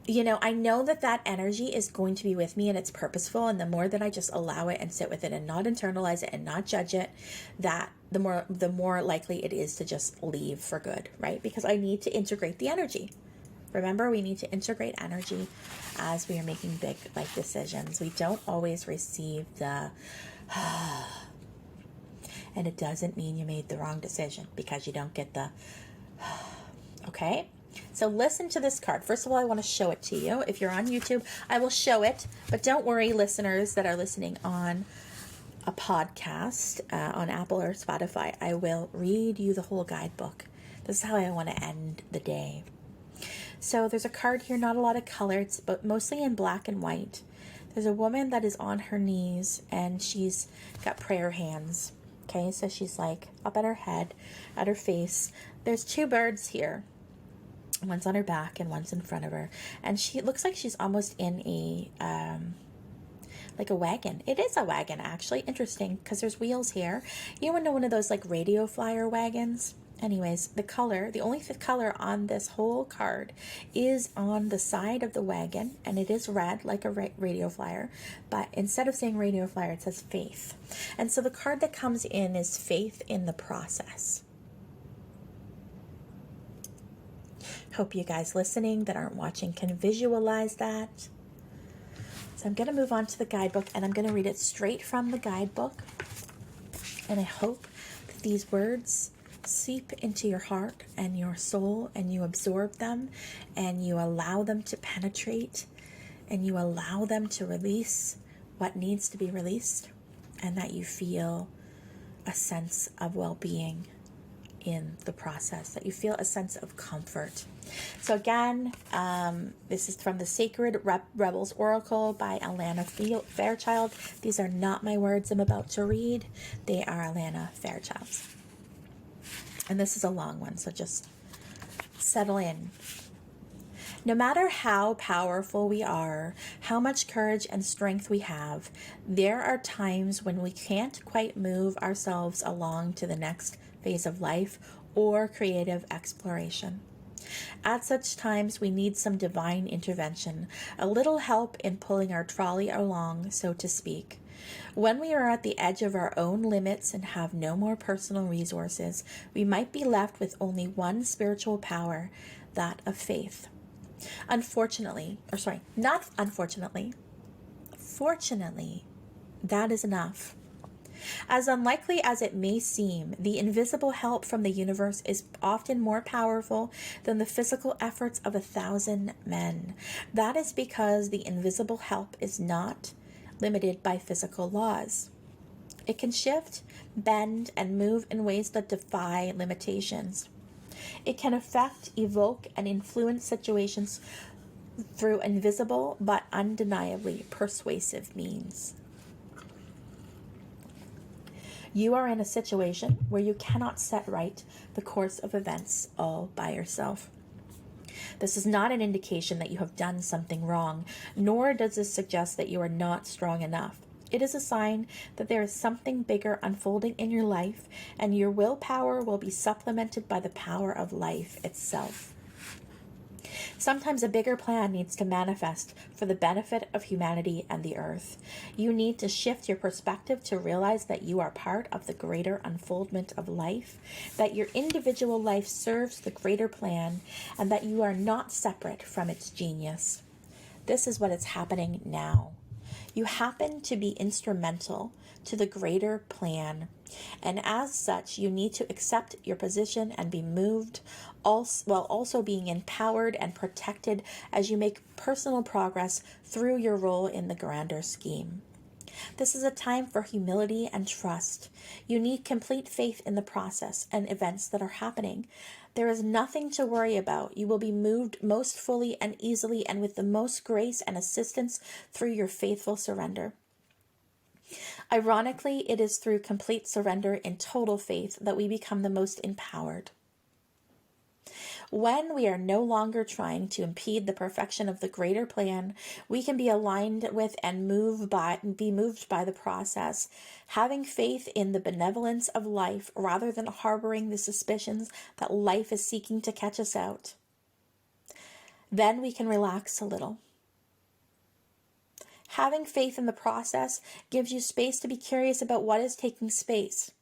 I know that energy is going to be with me and it's purposeful. And the more that I just allow it and sit with it and not internalize it and not judge it, that the more likely it is to just leave for good, right? Because I need to integrate the energy. Remember, we need to integrate energy as we are making big life decisions. We don't always receive the, and it doesn't mean you made the wrong decision because you don't get the, okay? So listen to this card. First of all, I want to show it to you. If you're on YouTube, I will show it. But don't worry, listeners that are listening on a podcast, on Apple or Spotify, I will read you the whole guidebook. This is how I want to end the day. So there's a card here, not a lot of colors, but mostly in black and white. There's a woman that is on her knees and she's got prayer hands. Okay, so she's like up at her head, at her face. There's two birds here. One's on her back and one's in front of her. And she looks like she's almost in a, like a wagon. It is a wagon, actually. Interesting, because there's wheels here. You want to know one of those like radio flyer wagons? Anyways, the only color on this whole card is on the side of the wagon, and it is red like a radio flyer, but instead of saying radio flyer, it says faith. And so the card that comes in is faith in the process. Hope you guys listening that aren't watching can visualize that. So I'm going to move on to the guidebook, and I'm going to read it straight from the guidebook. And I hope that these words seep into your heart and your soul, and you absorb them, and you allow them to penetrate, and you allow them to release what needs to be released, and that you feel a sense of well-being in the process, that you feel a sense of comfort. So again, this is from the Sacred Rebels Oracle by Alana Fairchild. These are not my words I'm about to read. They are Alana Fairchild's. And this is a long one, so just settle in. No matter how powerful we are, how much courage and strength we have, there are times when we can't quite move ourselves along to the next phase of life or creative exploration. At such times, we need some divine intervention, a little help in pulling our trolley along, so to speak. When we are at the edge of our own limits and have no more personal resources, we might be left with only one spiritual power, that of faith. Fortunately, that is enough. As unlikely as it may seem, the invisible help from the universe is often more powerful than the physical efforts of 1,000 men. That is because the invisible help is not limited by physical laws. It can shift, bend, and move in ways that defy limitations. It can affect, evoke, and influence situations through invisible but undeniably persuasive means. You are in a situation where you cannot set right the course of events all by yourself. This is not an indication that you have done something wrong, nor does this suggest that you are not strong enough. It is a sign that there is something bigger unfolding in your life, and your willpower will be supplemented by the power of life itself. Sometimes a bigger plan needs to manifest for the benefit of humanity and the earth. You need to shift your perspective to realize that you are part of the greater unfoldment of life, that your individual life serves the greater plan, and that you are not separate from its genius. This is what is happening now. You happen to be instrumental to the greater plan, and as such, you need to accept your position and be moved, while also being empowered and protected as you make personal progress through your role in the grander scheme. This is a time for humility and trust. You need complete faith in the process and events that are happening. There is nothing to worry about. You will be moved most fully and easily and with the most grace and assistance through your faithful surrender. Ironically, it is through complete surrender in total faith that we become the most empowered. When we are no longer trying to impede the perfection of the greater plan, we can be aligned with and be moved by the process, having faith in the benevolence of life rather than harboring the suspicions that life is seeking to catch us out. Then we can relax a little. Having faith in the process gives you space to be curious about what is taking space.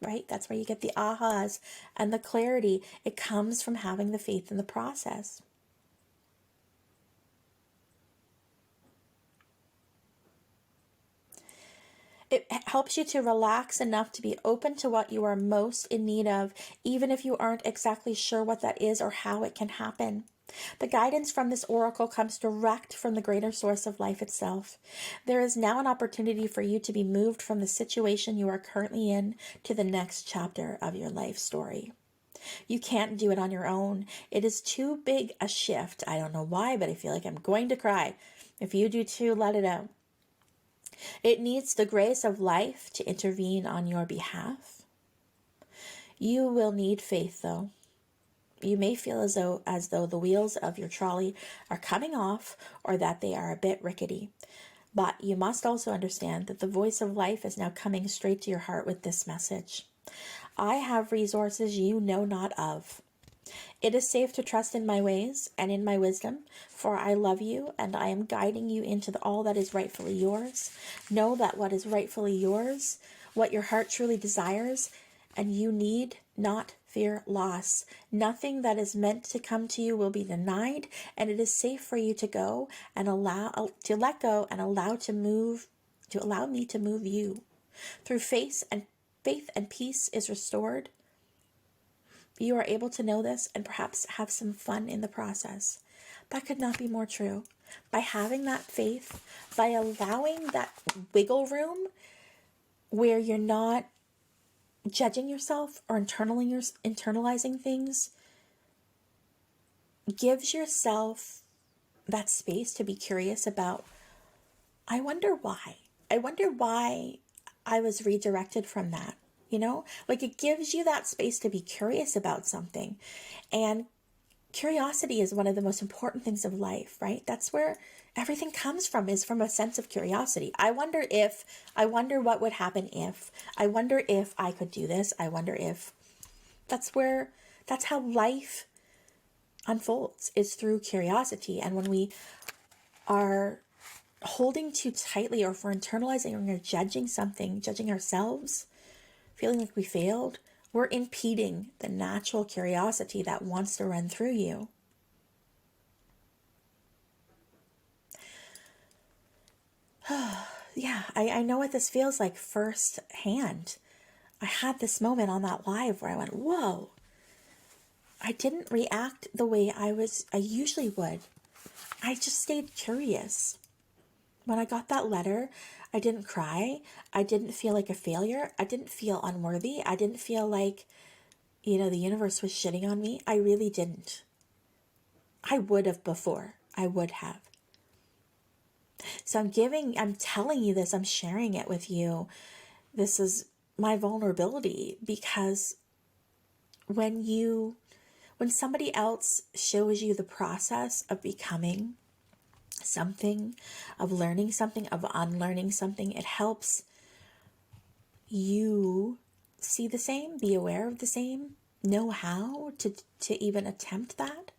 Right? That's where you get the ahas and the clarity. It comes from having the faith in the process. It helps you to relax enough to be open to what you are most in need of, even if you aren't exactly sure what that is or how it can happen. The guidance from this oracle comes direct from the greater source of life itself. There is now an opportunity for you to be moved from the situation you are currently in to the next chapter of your life story. You can't do it on your own. It is too big a shift. I don't know why, but I feel like I'm going to cry. If you do too, let it out. It needs the grace of life to intervene on your behalf. You will need faith, though. You may feel as though the wheels of your trolley are coming off or that they are a bit rickety. But you must also understand that the voice of life is now coming straight to your heart with this message. I have resources you know not of. It is safe to trust in my ways and in my wisdom, for I love you and I am guiding you into all that is rightfully yours. Know that what is rightfully yours, what your heart truly desires, and you need not fear loss. Nothing that is meant to come to you will be denied, and it is safe for you to go and to let go and allow me to move you. Through faith and peace is restored. You are able to know this and perhaps have some fun in the process. That could not be more true. By having that faith, by allowing that wiggle room where you're not judging yourself or internalizing things, gives yourself that space to be curious about, I wonder why. I wonder why I was redirected from that. Like it gives you that space to be curious about something. And curiosity is one of the most important things of life, right? That's where everything comes from, is from a sense of curiosity. I wonder what would happen if, I wonder if I could do this. I wonder if that's how life unfolds, is through curiosity. And when we are holding too tightly, or if we're internalizing, or we're judging something, judging ourselves, feeling like we failed, we're impeding the natural curiosity that wants to run through you. Yeah, I know what this feels like firsthand. I had this moment on that live where I went, whoa. I didn't react the way I usually would. I just stayed curious. When I got that letter, I didn't cry. I didn't feel like a failure. I didn't feel unworthy. I didn't feel like, the universe was shitting on me. I really didn't. I would have before. I would have. So I'm telling you this, I'm sharing it with you. This is my vulnerability, because when somebody else shows you the process of becoming something, of learning something, of unlearning something, it helps you see the same, be aware of the same, know how to even attempt that.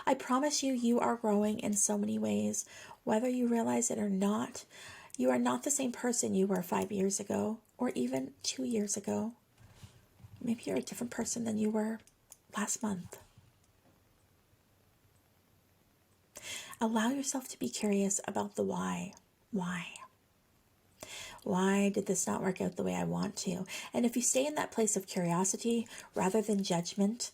I promise you, you are growing in so many ways, whether you realize it or not. You are not the same person you were 5 years ago, or even 2 years ago. Maybe you're a different person than you were last month. Allow yourself to be curious about the why. Why? Why did this not work out the way I want to? And if you stay in that place of curiosity rather than judgment,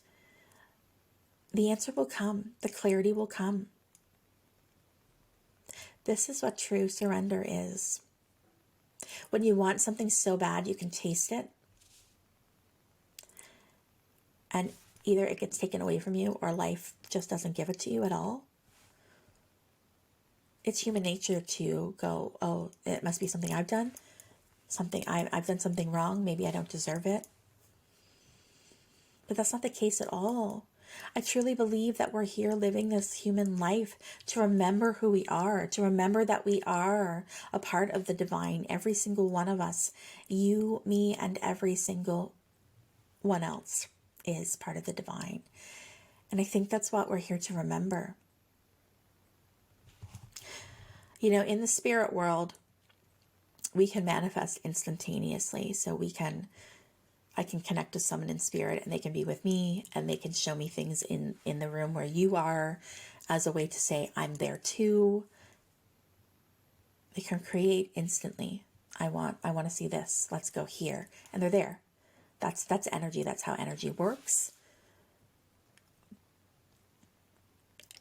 the answer will come. The clarity will come. This is what true surrender is. When you want something so bad, you can taste it, and either it gets taken away from you or life just doesn't give it to you at all. It's human nature to go, oh, it must be something I've done. I've done something wrong. Maybe I don't deserve it. But that's not the case at all. I truly believe that we're here living this human life to remember who we are, to remember that we are a part of the divine, every single one of us. You, me, and every single one else is part of the divine. And I think that's what we're here to remember. In the spirit world, we can manifest instantaneously. So I can connect with someone in spirit, and they can be with me, and they can show me things in the room where you are, as a way to say, I'm there too. They can create instantly. I want to see this. Let's go here. And they're there. That's energy. That's how energy works.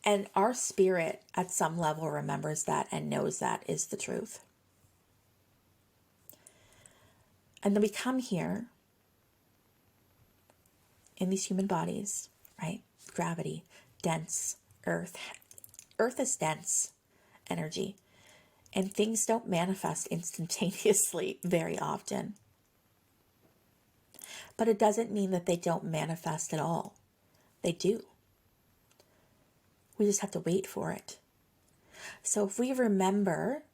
And our spirit at some level remembers that and knows that is the truth. And then we come here in these human bodies, right? Gravity, dense, earth. Earth is dense energy, and things don't manifest instantaneously very often. But it doesn't mean that they don't manifest at all. They do. We just have to wait for it. So if we remember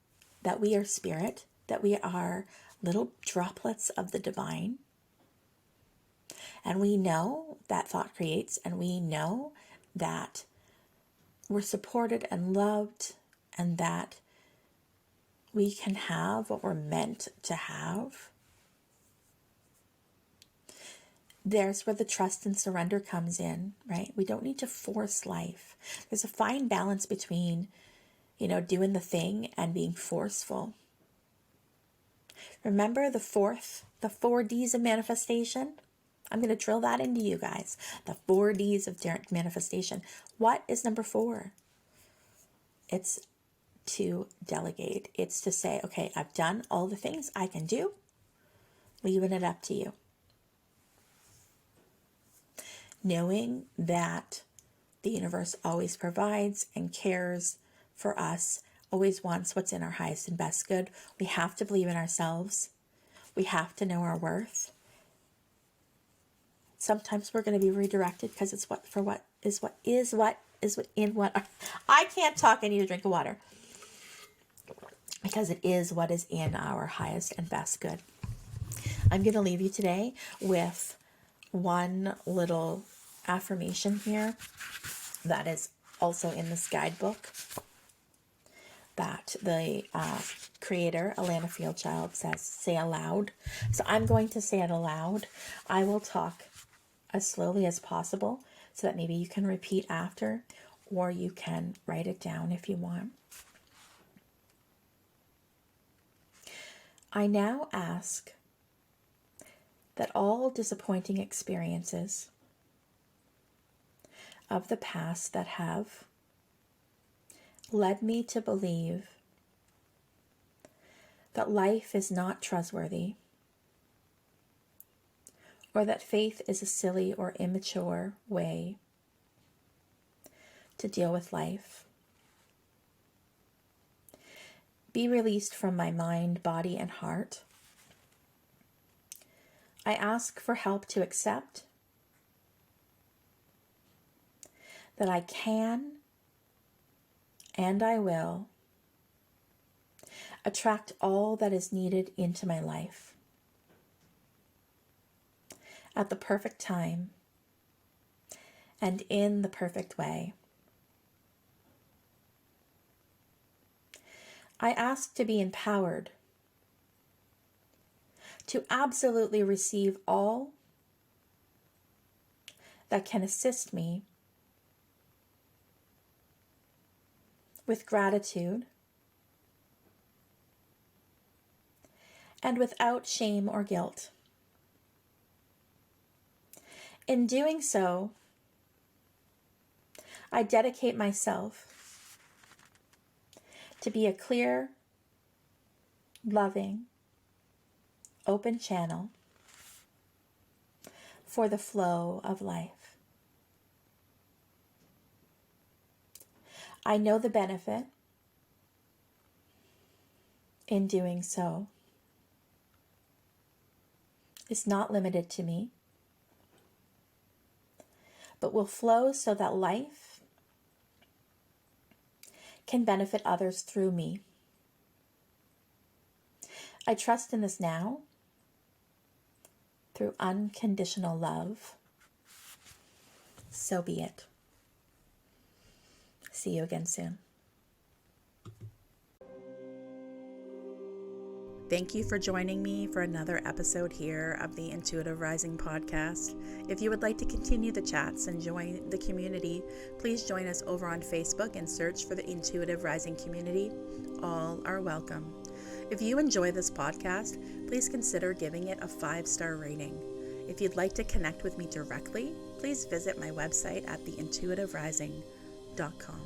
that we are spirit, that we are little droplets of the divine. And we know that thought creates, and we know that we're supported and loved, and that we can have what we're meant to have. There's where the trust and surrender comes in, right? We don't need to force life. There's a fine balance between, doing the thing and being forceful. Remember the 4 Ds of manifestation? I'm going to drill that into you guys. The 4 Ds of manifestation. What is number 4? It's to delegate. It's to say, okay, I've done all the things I can do, leaving it up to you. Knowing that the universe always provides and cares for us, always wants what's in our highest and best good. We have to believe in ourselves. We have to know our worth. Sometimes we're going to be redirected because it's I can't talk. I need a drink of water. Because it is what is in our highest and best good. I'm going to leave you today with one little affirmation here that is also in this guidebook that the creator, Alana Fieldchild, says, say aloud. So I'm going to say it aloud. I will talk as slowly as possible so that maybe you can repeat after, or you can write it down if you want. I now ask that all disappointing experiences of the past that have led me to believe that life is not trustworthy, or that faith is a silly or immature way to deal with life, be released from my mind, body, and heart. I ask for help to accept that I can and I will attract all that is needed into my life at the perfect time and in the perfect way. I ask to be empowered to absolutely receive all that can assist me with gratitude and without shame or guilt. In doing so, I dedicate myself to be a clear, loving, open channel for the flow of life. I know the benefit in doing so is not limited to me, but will flow so that life can benefit others through me. I trust in this now through unconditional love. So be it. See you again soon. Thank you for joining me for another episode here of the Intuitive Rising podcast. If you would like to continue the chats and join the community, please join us over on Facebook and search for the Intuitive Rising community. All are welcome. If you enjoy this podcast, please consider giving it a 5-star rating. If you'd like to connect with me directly, please visit my website at theintuitiverising.com.